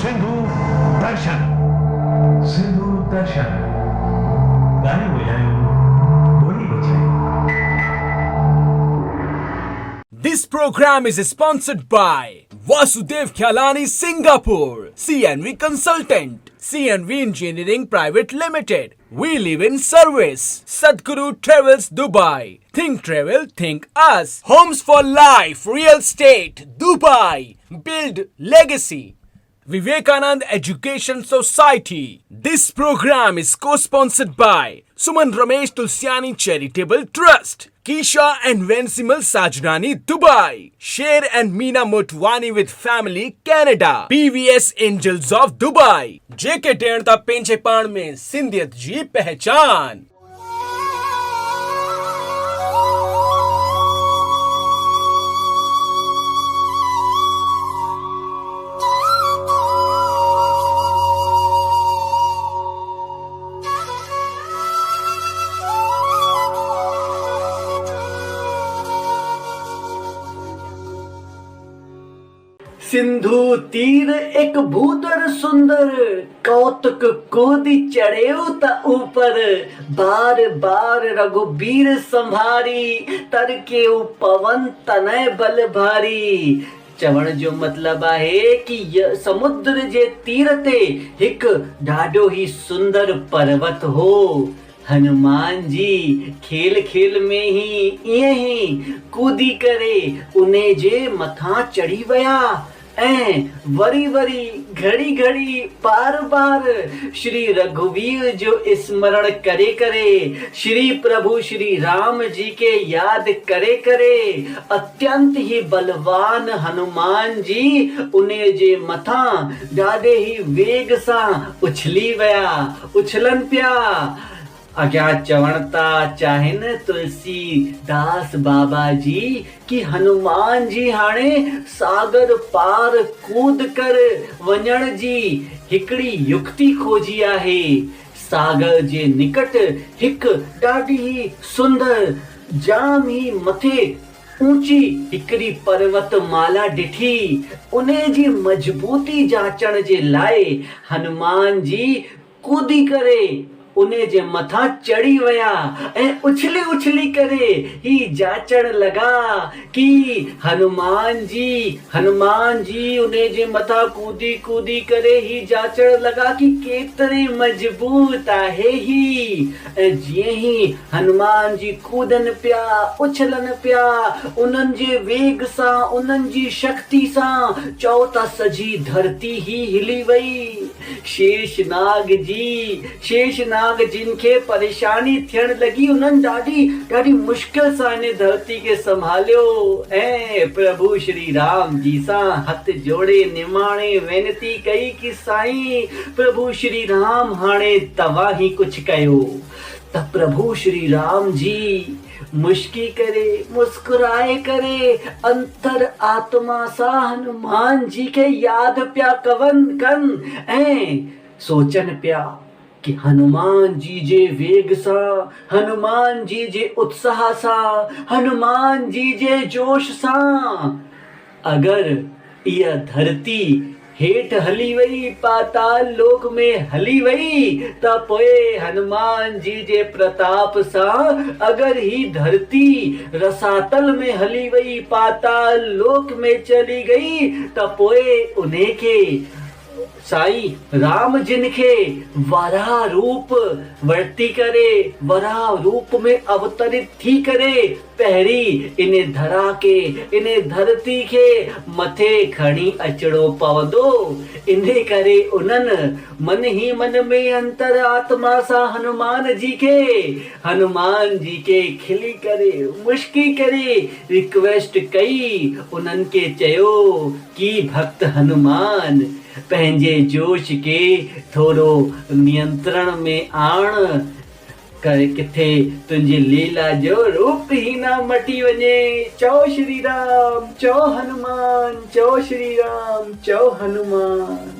सिंधु दर्शन। सिंधु दर्शन गाने बजायो, बोली बजाई। This program is sponsored by Vasudev Khyalani Singapore, CNV Consultant, CNV Engineering Private Limited. We live in service. Sadhguru Travels Dubai. Think travel, think us. Homes for Life, Real Estate, Dubai. Build legacy. Vivekanand Education Society. This program is co-sponsored by Suman Ramesh Tulsiani Charitable Trust, Kisha and Vensimal Sajnani Dubai, Sher and Meena Motwani with Family Canada, PVS Angels of Dubai, JK टेणता पेंचेपाण में सिंधियत जी पहचान। सिंधु तीर एक भूदर सुंदर, कौतुक कूदी चढ़ेऊ त ऊपर, बार बार रघुबीर संभारी, तर के पवन तनय बल भारी। चवण जो मतलब आहे कि समुद्र जे तीर ते हिक ॾाढो ही सुंदर पर्वत हो। हनुमान जी खेल खेल में ही ईअं ही कूदी करे उन्हें जे मथां चढ़ी विया ऐं वरी वरी घड़ी घड़ी बार बार श्री रघुवीर जो स्मरण करे करे, श्री प्रभु श्री राम जी के याद करे करे अत्यंत ही बलवान हनुमान जी उन्हें जे मथां ॾाढे ही वेग सां उछली विया, उछलन पिया। अॻियां चवण था चाहिनि तुलसीदास बाबा जी कि हनुमान जी हाणे सागर पार कूद कर वञण जी हिकिड़ी युक्ति खोजी आहे। सागर जे निकट हिक ॾाढी ही सुंदर जाम ही मथे ऊंची हिकिड़ी पर्वत माला ॾिठी। उन्हें जी मजबूती जांचण जे लाइ हनुमान जी कूदी करे उन्हें जे मथा चढ़ी विया ऐं उछली उछली करे ही जाचण लगा कि हनुमान जी उन्हें जे मथा कूदी कूदी करे ही जाचण लगा कि केतरे मजबूत आहे ही। ऐं जीअं ही हनुमान जी कूदन पिया, उछलन पिया, उन्हनि जे वेग सां, उन्हनि जी शक्ति सां चओ त सजी धरती ही हिली वई। शेषनाग जिनखे परेशानी थियण लगी उन्हनि ॾाढी मुश्किल सां इन धरती के संभालियो ऐं प्रभु श्री राम जी सां हथ जोड़े निमाणे वेनती कई कि साईं प्रभु श्री राम हाणे तव्हां ही कुछ कयो। त प्रभु श्री राम जी मुस्की करे मुस्कुराए करे अंतर आत्मा सां हनुमान जी के याद पिया कन ऐं सोचन पिया कि हनुमान जी जे वेग सां, हनुमान जी जे उत्साह सां, हनुमान जी जे जोश सां अगर इहा धरती हेठ हली वई, पाताल लोक में हली वई त पोए हनुमान जी जे प्रताप सां अगर ही धरती रसातल में हली वई, पाताल लोक में चली गई त पोए उन्हें के साईं राम जिन खे वराह रूप वर्ती करे, वराह रूप में अवतरित थी करे पहिरीं इन धरा के, इन धरती के मथे खणी अचणो पवंदो। इन करे उन्हनि मन ही मन में अंतर आत्मा सां हनुमान जी के खिली करे मुश्की करे रिक्वेस्ट कई। उन्हनि के चयो कि भक्त हनुमान पंहिंजे जोश के थोरो नियंत्रण में आण करे, किथे तुंहिंजी लीला जो रूप ही ना मटी वञे। चओ श्री राम, चओ हनुमान, चओ श्री राम, चओ हनुमान।